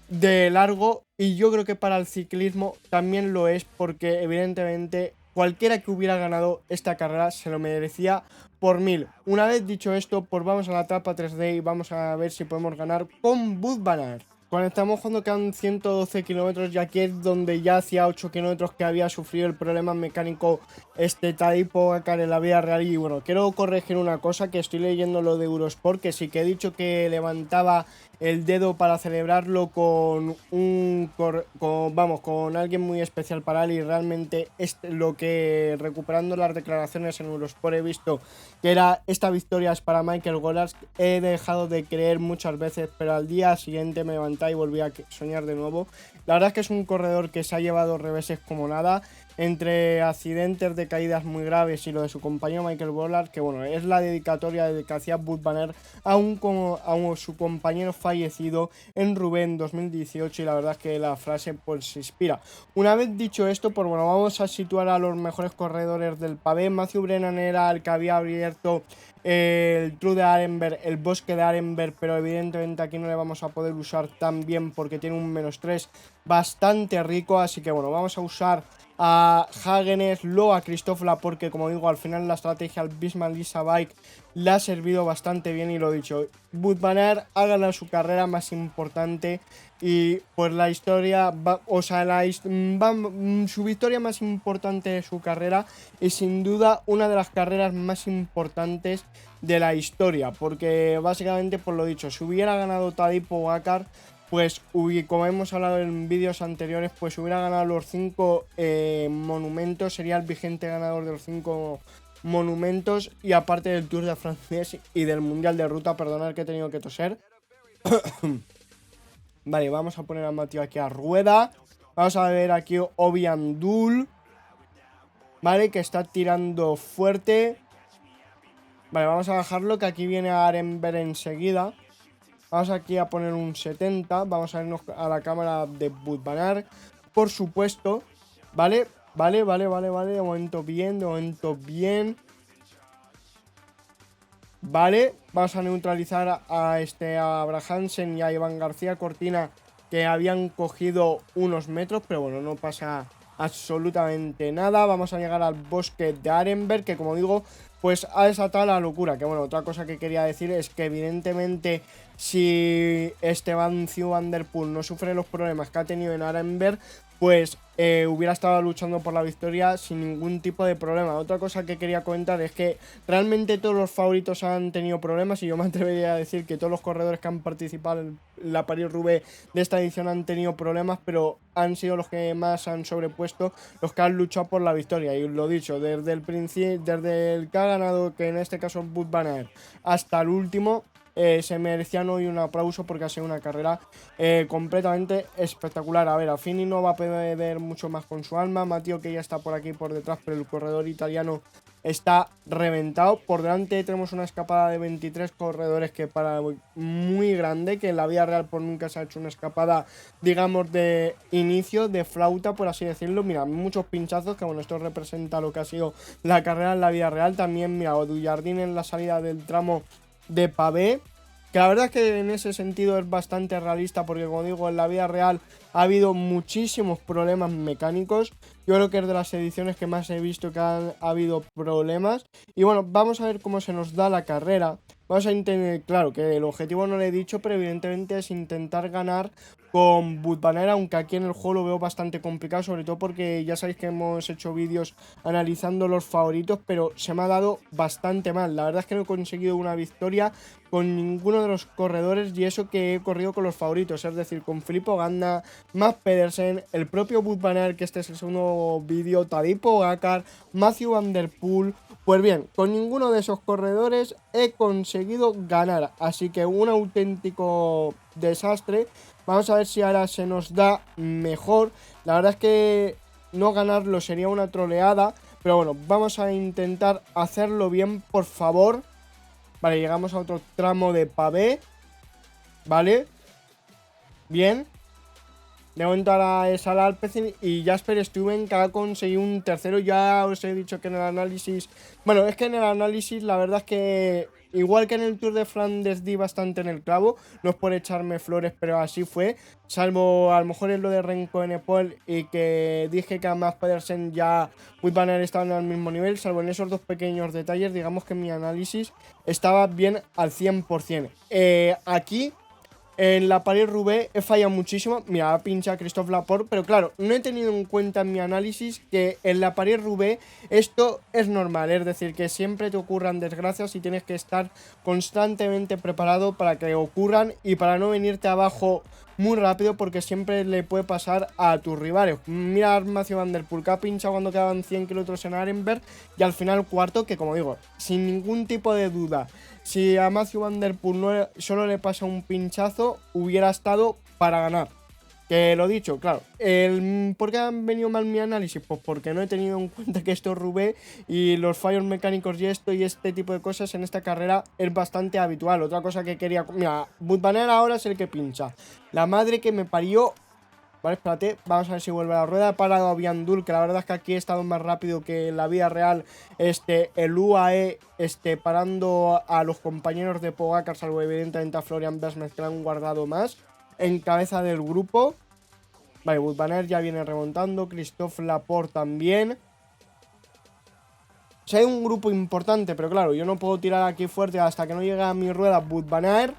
de largo, y yo creo que para el ciclismo también lo es, porque evidentemente cualquiera que hubiera ganado esta carrera se lo merecía por 1000. Una vez dicho esto, pues vamos a la etapa 3D y vamos a ver si podemos ganar con Wout van Aert. Conectamos cuando quedan 112 kilómetros, y aquí es donde ya hacía 8 kilómetros que había sufrido el problema mecánico Tadej Pogacar en la vida real. Y bueno, quiero corregir una cosa, que estoy leyendo lo de Eurosport, que sí que he dicho que levantaba el dedo para celebrarlo con alguien muy especial para él, y realmente es lo que, recuperando las declaraciones en Eurosport, he visto que era: esta victoria es para Michael Golas. He dejado de creer muchas veces, pero al día siguiente me levanté y volví a soñar de nuevo. La verdad es que es un corredor que se ha llevado reveses como nada, entre accidentes de caídas muy graves y lo de su compañero Michael Golas, que bueno, es la dedicatoria que hacía Wout van Aert a su compañero fallecido en Roubaix en 2018, y la verdad es que la frase pues se inspira. Una vez dicho esto, pues bueno, vamos a situar a los mejores corredores del pavé. Matthew Brennan era el que había abierto el Tour de Arenberg, el bosque de Arenberg, pero evidentemente aquí no le vamos a poder usar tan bien porque tiene un -3 bastante rico, así que bueno, vamos a usar a Hagenes, luego a Christophe Laporte, que como digo, al final la estrategia al Visma Lease a Bike le ha servido bastante bien, y lo dicho, Wout van Aert ha ganado su carrera más importante, y pues la historia su victoria más importante de su carrera, y sin duda una de las carreras más importantes de la historia, porque básicamente, por lo dicho, si hubiera ganado Tadej Pogacar, pues como hemos hablado en vídeos anteriores, pues hubiera ganado los 5 monumentos, sería el vigente ganador de los 5 monumentos, y aparte del Tour de Francia y del Mundial de Ruta. Perdonad que he tenido que toser. Vale, vamos a poner a Mateo aquí a rueda. Vamos a ver aquí Obiandul, vale, que está tirando fuerte. Vale, vamos a bajarlo, que aquí viene Arenberg enseguida. Vamos aquí a poner un 70. Vamos a irnos a la cámara de Wout van Aert, por supuesto. Vale. De momento bien. Vale, vamos a neutralizar a Brad Hansen y a Iván García Cortina, que habían cogido unos metros, pero bueno, no pasa absolutamente nada. Vamos a llegar al bosque de Arenberg, que como digo, pues ha desatado la locura. Que bueno, otra cosa que quería decir es que evidentemente, si Mathieu van der Poel no sufre los problemas que ha tenido en Arenberg, pues hubiera estado luchando por la victoria sin ningún tipo de problema. Otra cosa que quería comentar es que realmente todos los favoritos han tenido problemas, y yo me atrevería a decir que todos los corredores que han participado en la París-Roubaix de esta edición han tenido problemas, pero han sido los que más han sobrepuesto, los que han luchado por la victoria. Y lo dicho, desde el que ha ganado, que en este caso es Wout van Aert, hasta el último, se merecían hoy un aplauso, porque ha sido una carrera completamente espectacular. A ver, Affini no va a poder mucho más con su alma, Mateo, que ya está por aquí por detrás, pero el corredor italiano está reventado. Por delante tenemos una escapada de 23 corredores que para muy grande, que en la vida real por nunca se ha hecho una escapada, digamos, de inicio, de flauta, por así decirlo. Mira, muchos pinchazos, que bueno, esto representa lo que ha sido la carrera en la vida real. También, mira, Dujardin en la salida del tramo de pavé, que la verdad es que en ese sentido es bastante realista, porque como digo, en la vida real ha habido muchísimos problemas mecánicos. Yo creo que es de las ediciones que más he visto que ha habido problemas. Y bueno, vamos a ver cómo se nos da la carrera. Vamos a intentar, claro, que el objetivo no lo he dicho, pero evidentemente es intentar ganar con Wood Banner, aunque aquí en el juego lo veo bastante complicado, sobre todo porque ya sabéis que hemos hecho vídeos analizando los favoritos, pero se me ha dado bastante mal. La verdad es que no he conseguido una victoria con ninguno de los corredores, y eso que he corrido con los favoritos, es decir, con Filippo Ganna, Mads Pedersen, el propio Wood Banner, que este es el segundo vídeo, Tadej Pogačar, Mathieu van der Poel. Pues bien, con ninguno de esos corredores he conseguido ganar, así que un auténtico desastre. Vamos a ver si ahora se nos da mejor. La verdad es que no ganarlo sería una troleada, pero bueno, vamos a intentar hacerlo bien, por favor. Vale, llegamos a otro tramo de pavé. Vale. Bien. De momento ahora es al Alpecin y Jasper Stuyven, que ha conseguido un tercero. Ya os he dicho que en el análisis... Bueno, es que en el análisis la verdad es que... Igual que en el Tour de Flandes di bastante en el clavo. No es por echarme flores, pero así fue. Salvo a lo mejor en lo de Renko Evenepoel, y que dije que a Mads Pedersen ya Wood Banner estaban al mismo nivel. Salvo en esos dos pequeños detalles, digamos que mi análisis estaba bien al 100%. Aquí... En la París-Roubaix he fallado muchísimo. Mira, pincha a Christophe Laporte, pero claro, no he tenido en cuenta en mi análisis que en la París-Roubaix esto es normal. Es decir, que siempre te ocurran desgracias y tienes que estar constantemente preparado para que ocurran y para no venirte abajo muy rápido, porque siempre le puede pasar a tus rivales. Mira a Mathieu van der Poel, que ha pinchado cuando quedaban 100 kilómetros en Arenberg, y al final cuarto, que como digo, sin ningún tipo de duda, si a Mathieu van der Poel no solo le pasa un pinchazo, hubiera estado para ganar. Que lo dicho, claro. ¿Por qué han venido mal mi análisis? Pues porque no he tenido en cuenta que esto es Roubaix y los fallos mecánicos y esto y este tipo de cosas en esta carrera es bastante habitual. Otra cosa que quería... Mira, Wood Banner ahora es el que pincha. La madre que me parió... Vale, espérate, vamos a ver si vuelve a la rueda. He parado a Viandul, que la verdad es que aquí he estado más rápido que en la vida real. El UAE, parando a los compañeros de Pogačar, salvo evidentemente a Florian Besmes, que le han guardado más. En cabeza del grupo. Vale, Wood Banner ya viene remontando. Christophe Laporte también. O sea, hay un grupo importante, pero claro, yo no puedo tirar aquí fuerte hasta que no llegue a mi rueda Wood Banner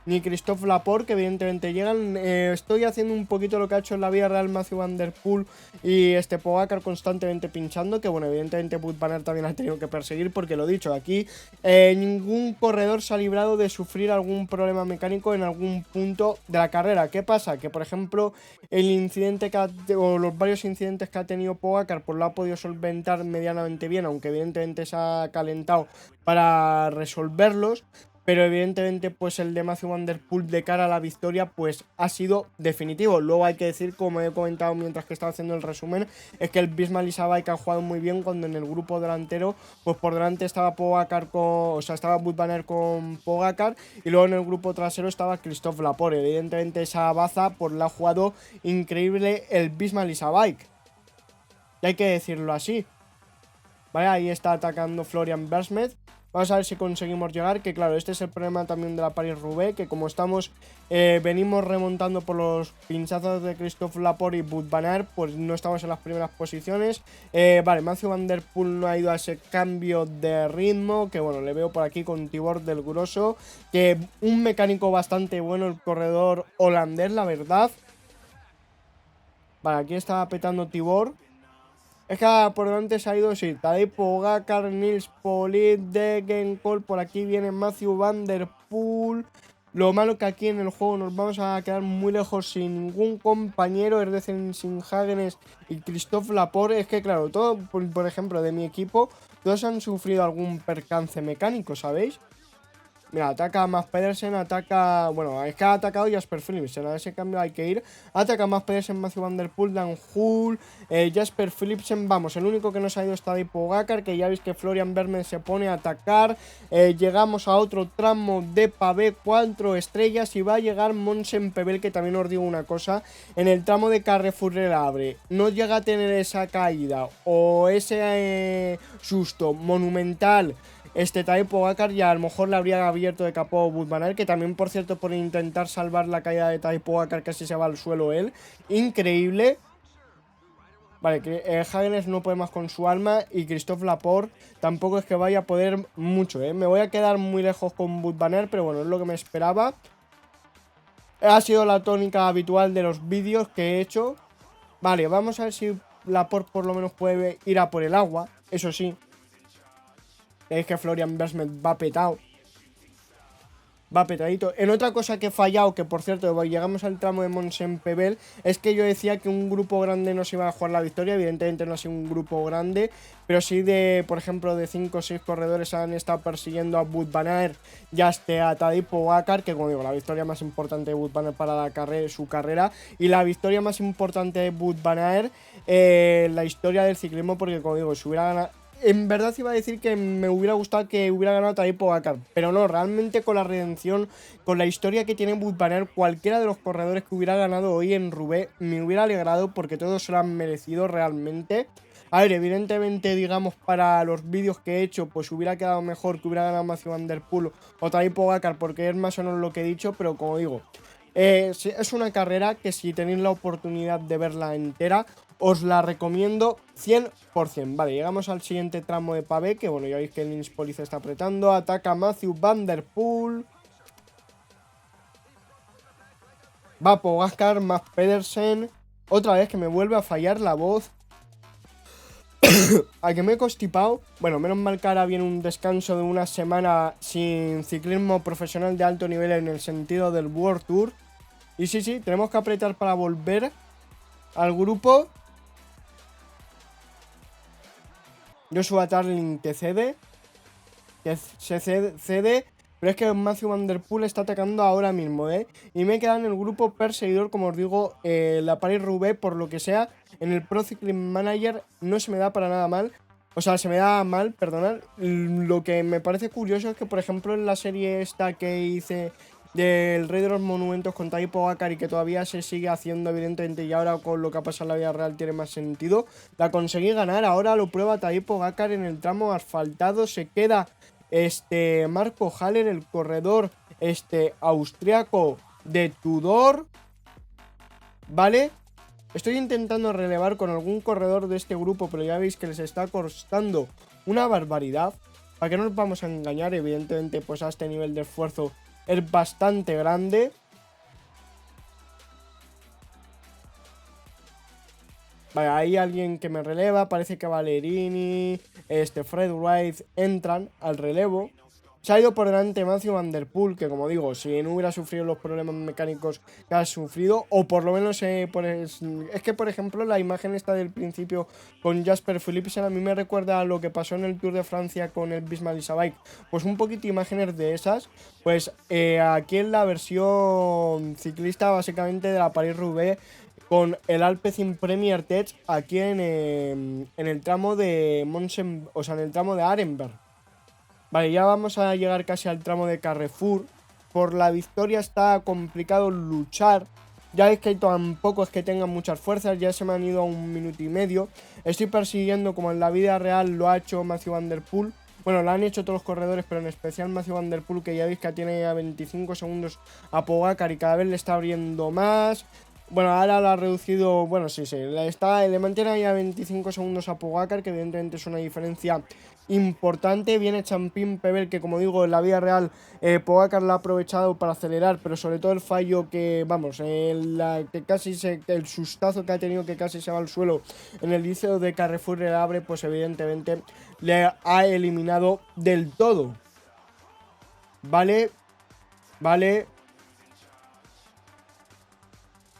ni Christophe Laporte, que evidentemente llegan. Estoy haciendo un poquito lo que ha hecho en la vida real Mathieu van der Poel y Pogačar constantemente pinchando, que bueno, evidentemente Wood Banner también ha tenido que perseguir, porque lo dicho, aquí ningún corredor se ha librado de sufrir algún problema mecánico en algún punto de la carrera. ¿Qué pasa? Que por ejemplo el incidente o los varios incidentes que ha tenido Pogačar pues lo ha podido solventar medianamente bien, aunque evidentemente se ha calentado para resolverlos. Pero evidentemente pues el de Mathieu van der Poel de cara a la victoria pues ha sido definitivo. Luego hay que decir, como he comentado mientras que estaba haciendo el resumen, es que el Bisma Lisabay, que ha jugado muy bien, cuando en el grupo delantero pues por delante estaba Pogačar estaba Wood Banner con Pogačar, y luego en el grupo trasero estaba Christophe Laporte. Evidentemente esa baza pues la ha jugado increíble el Bisma Lisabay, y hay que decirlo así. Vale, ahí está atacando Florian Besmes. Vamos a ver si conseguimos llegar, que claro, este es el problema también de la París-Roubaix, que como estamos, venimos remontando por los pinchazos de Christophe Laporte y Wood Banner, pues no estamos en las primeras posiciones. Vale, Mathieu van der Poel no ha ido a ese cambio de ritmo, que bueno, le veo por aquí con Tibor del Grosso, que un mecánico bastante bueno, el corredor holandés, la verdad. Vale, aquí está petando Tibor. Es que por delante se ha ido, sí, Tadej Pogačar, Nils Politt, Degenkolb, por aquí viene Mathieu van der Poel. Lo malo que aquí en el juego nos vamos a quedar muy lejos sin ningún compañero, es decir, sin Hagenes y Christophe Laporte. Es que claro, todo, por ejemplo, de mi equipo, todos han sufrido algún percance mecánico, ¿sabéis? Mira, ataca a Mads Pedersen, ataca... Bueno, es que ha atacado Jasper Philipsen. A ese cambio hay que ir. Ataca a Mads Pedersen, Matthew Van Der Poel, Dan Hull, Jasper Philipsen. Vamos, el único que no se ha ido está Tadej Pogacar, que ya veis que Florian Vermen se pone a atacar. Llegamos a otro tramo de pavé, 4 estrellas, y va a llegar Monsen Pebel, que también os digo una cosa. En el tramo de Carrefour del Abre no llega a tener esa caída o ese susto monumental Tadej Pogacar, y a lo mejor le habría abierto de capó Wout van Aert, que también, por cierto, por intentar salvar la caída de Tadej Pogacar, casi se va al suelo él. Increíble. Vale, que Hagenes no puede más con su alma, y Christophe Laporte tampoco es que vaya a poder mucho, Me voy a quedar muy lejos con Wout van Aert, pero bueno, es lo que me esperaba. Ha sido la tónica habitual de los vídeos que he hecho. Vale, vamos a ver si Laporte por lo menos puede ir a por el agua, eso sí. Es que Florian Vermen va petado. Va petadito. En otra cosa que he fallado, que por cierto llegamos al tramo de Monsen Pebel, es que yo decía que un grupo grande no se iba a jugar la victoria. Evidentemente no ha sido un grupo grande, pero sí de, por ejemplo, de 5 o 6 corredores han estado persiguiendo a Wout van Aert y hasta a Tadej Pogacar, que como digo, la victoria más importante de Wout van Aert para su carrera, y la victoria más importante de Wout van Aert la historia del ciclismo, porque como digo, si hubiera ganado... En verdad iba a decir que me hubiera gustado que hubiera ganado Tadej Pogacar, pero no, realmente con la redención, con la historia que tiene Wout van Aert, cualquiera de los corredores que hubiera ganado hoy en Roubaix me hubiera alegrado, porque todos se lo han merecido realmente. A ver, evidentemente, digamos, para los vídeos que he hecho, pues hubiera quedado mejor que hubiera ganado Mathieu Van Der Poel o Tadej Pogacar, porque es más o menos lo que he dicho, pero como digo, es una carrera que si tenéis la oportunidad de verla entera, os la recomiendo 100%. Vale, llegamos al siguiente tramo de pavé, que bueno, ya veis que el Nils Police está apretando. Ataca Mathieu Van Der Poel. Va Pogacar, Mads Pedersen. Otra vez que me vuelve a fallar la voz. A que me he constipado. Bueno, menos mal que ahora viene un descanso de una semana sin ciclismo profesional de alto nivel en el sentido del World Tour. Y sí, tenemos que apretar para volver al grupo. Joshua Tarling que cede. Que se cede. Pero es que Mathieu Van Der Poel está atacando ahora mismo, Y me he quedado en el grupo perseguidor, como os digo, la Paris-Roubaix, por lo que sea. En el Pro Cycling Manager no se me da para nada mal. O sea, se me da mal, perdonad. Lo que me parece curioso es que, por ejemplo, en la serie esta que hice del Rey de los Monumentos con Tadej Pogacar, y que todavía se sigue haciendo, evidentemente, y ahora con lo que ha pasado en la vida real tiene más sentido, la conseguí ganar. Ahora lo prueba Tadej Pogacar en el tramo asfaltado. Se queda Marco Haller, el corredor austriaco de Tudor, ¿vale? Estoy intentando relevar con algún corredor de este grupo, pero ya veis que les está costando una barbaridad. Para que no nos vamos a engañar, evidentemente, pues a este nivel de esfuerzo es bastante grande. Vale, hay alguien que me releva. Parece que Valerini, Fred Wright entran al relevo. Se ha ido por delante Mathieu Van Der Poel, que como digo, si no hubiera sufrido los problemas mecánicos que ha sufrido, o por lo menos es que, por ejemplo, la imagen esta del principio con Jasper Philipsen a mí me recuerda a lo que pasó en el Tour de Francia con el Bismarck Bike. Pues un poquito imágenes de esas. Pues aquí en la versión ciclista básicamente de la Paris-Roubaix, con el Alpecin Premier Tech aquí en el tramo de Monsen, o sea, en el tramo de Arenberg. Vale, ya vamos a llegar casi al tramo de Carrefour. Por la victoria está complicado luchar. Ya es que tampoco es que tengan muchas fuerzas. Ya se me han ido a 1 minuto y medio. Estoy persiguiendo, como en la vida real lo ha hecho Mathieu Van Der Poel. Bueno, lo han hecho todos los corredores, pero en especial Mathieu Van Der Poel, que ya veis que tiene a 25 segundos a Pogacar y cada vez le está abriendo más. Bueno, ahora lo ha reducido, bueno, sí, le mantiene ahí a 25 segundos a Pogacar, que evidentemente es una diferencia importante. Viene Champín Pebel, que como digo, en la vida real Pogacar la ha aprovechado para acelerar, pero sobre todo el fallo que, vamos, el sustazo que ha tenido, que casi se va al suelo en el inicio de Carrefour le abre, pues evidentemente le ha eliminado del todo. Vale.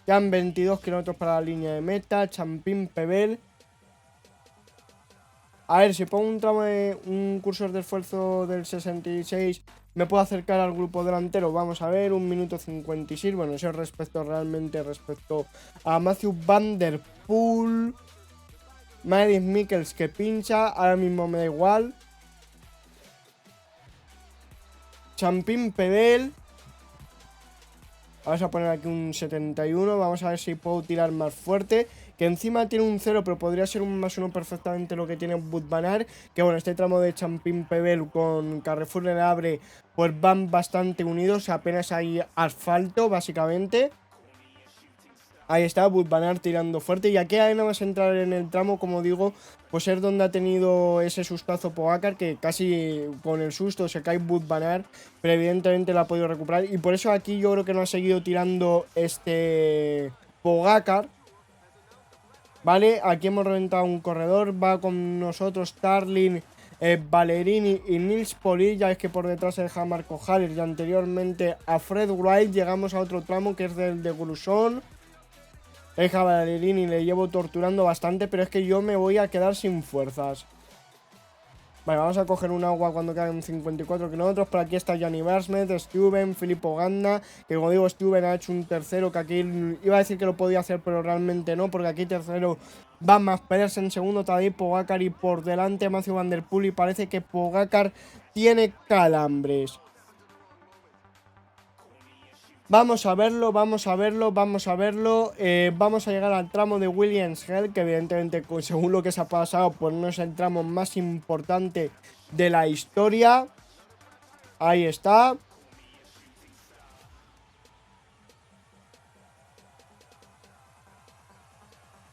Quedan 22 kilómetros para la línea de meta. Champín Pebel. A ver, si pongo un tramo de un cursor de esfuerzo del 66, me puedo acercar al grupo delantero. Vamos a ver, 1 minuto 56. Bueno, eso respecto a Matthew Van Der Poel. Mads Mikkels que pincha, ahora mismo me da igual. Champín Pedel. Vamos a poner aquí un 71. Vamos a ver si puedo tirar más fuerte. Que encima tiene un 0, pero podría ser un +1 perfectamente lo que tiene Wout van Aert. Que bueno, este tramo de Champín Pedel con Carrefour Le Havre pues van bastante unidos. Apenas hay asfalto, básicamente. Ahí está, Wout van Aert tirando fuerte. Y aquí nada más entrar en el tramo, como digo, pues es donde ha tenido ese sustazo Pogacar, que casi con el susto se cae Wout van Aert, pero evidentemente la ha podido recuperar. Y por eso aquí yo creo que no ha seguido tirando Pogacar. Vale, aquí hemos reventado un corredor. Va con nosotros Tarlin, Ballerini y Nils Polill. Ya es que por detrás se deja Marco Haller y anteriormente a Fred Wright. Llegamos a otro tramo que es del de Grusón. Deja Ballerini, le llevo torturando bastante, pero es que yo me voy a quedar sin fuerzas. Vale, vamos a coger un agua cuando quedan 54 kilómetros. Por aquí está Gianni Vermeersch, Stuyven, Filippo Ganna. Que como digo, Stuyven ha hecho un tercero, que aquí iba a decir que lo podía hacer, pero realmente no, porque aquí tercero va más Pedersen, segundo Tadej Pogacar y por delante Mathieu van der Poel. Y parece que Pogacar tiene calambres. Vamos a verlo, vamos a verlo, vamos a verlo. Vamos a llegar al tramo de Williams Hill, que evidentemente, según lo que se ha pasado, pues no es el tramo más importante de la historia. Ahí está.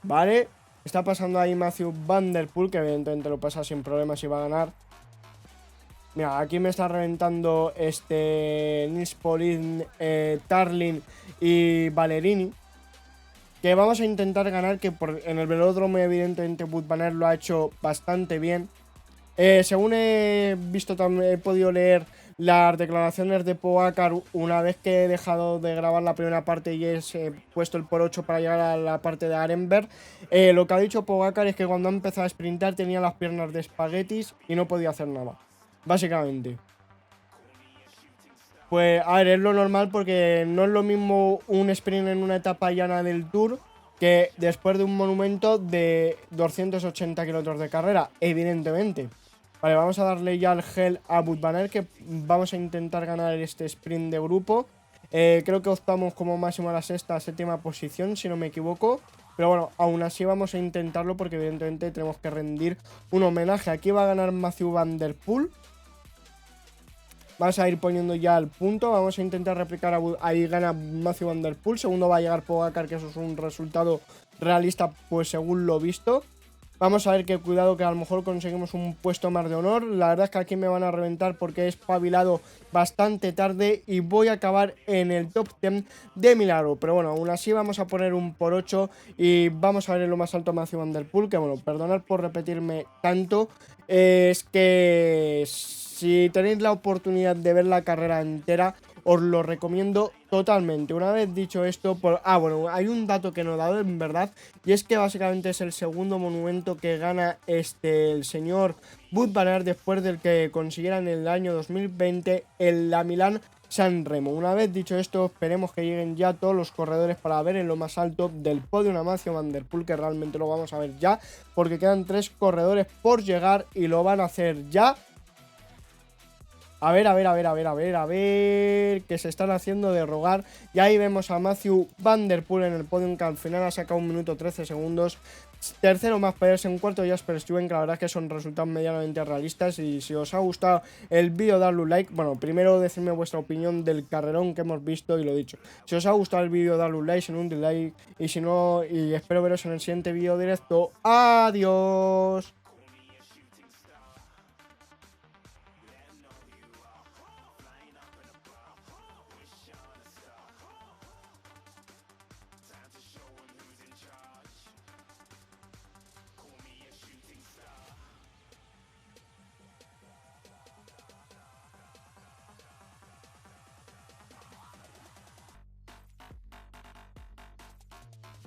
Vale. Está pasando ahí Mathieu van der Poel, que evidentemente lo pasa sin problemas y va a ganar. Mira, aquí me está reventando Nils Polill, Tarlin y Ballerini. Que vamos a intentar ganar, que en el velódromo evidentemente Wout van Aert lo ha hecho bastante bien. Según he visto, también he podido leer las declaraciones de Pogacar una vez que he dejado de grabar la primera parte y he puesto el por 8 para llegar a la parte de Arenberg. Lo que ha dicho Pogacar es que cuando ha empezado a sprintar tenía las piernas de espaguetis y no podía hacer nada, básicamente. Pues a ver, es lo normal, porque no es lo mismo un sprint en una etapa llana del Tour que después de un monumento de 280 kilómetros de carrera, evidentemente. Vale, vamos a darle ya el gel a Wout van Aert, que vamos a intentar ganar este sprint de grupo. Creo que optamos como máximo a la sexta, séptima posición, si no me equivoco. Pero bueno, aún así vamos a intentarlo, porque evidentemente tenemos que rendir un homenaje. Aquí va a ganar Mathieu van der Poel. Vamos a ir poniendo ya el punto. Vamos a intentar replicar. Ahí gana Mathieu van der Poel. Segundo va a llegar Pogacar, que eso es un resultado realista, pues según lo visto. Vamos a ver qué cuidado, que a lo mejor conseguimos un puesto más de honor. La verdad es que aquí me van a reventar porque he espabilado bastante tarde y voy a acabar en el top 10 de milagro. Pero bueno, aún así vamos a poner un por 8 y vamos a ver en lo más alto a Mathieu van der Poel. Que bueno, perdonad por repetirme tanto. Es que si tenéis la oportunidad de ver la carrera entera, os lo recomiendo totalmente. Una vez dicho esto, bueno, hay un dato que no he dado en verdad, y es que básicamente es el segundo monumento que gana el señor Wout van Aert después del que consiguiera en el año 2020 en la Milán San Remo. Una vez dicho esto, esperemos que lleguen ya todos los corredores para ver en lo más alto del podio a Mathieu van der Poel, que realmente lo vamos a ver ya, porque quedan 3 corredores por llegar y lo van a hacer ya. A ver, que se están haciendo de rogar. Y ahí vemos a Mathieu van der Poel en el podio, que al final ha sacado 1 minuto 13 segundos. Tercero más Pedersen, en cuarto Jasper Stuyven, que la verdad es que son resultados medianamente realistas. Y si os ha gustado el vídeo, darle un like. Bueno, primero decidme vuestra opinión del carrerón que hemos visto y lo dicho. Si os ha gustado el vídeo, darle un like, si no un dislike. Y si no, y espero veros en el siguiente vídeo directo. ¡Adiós!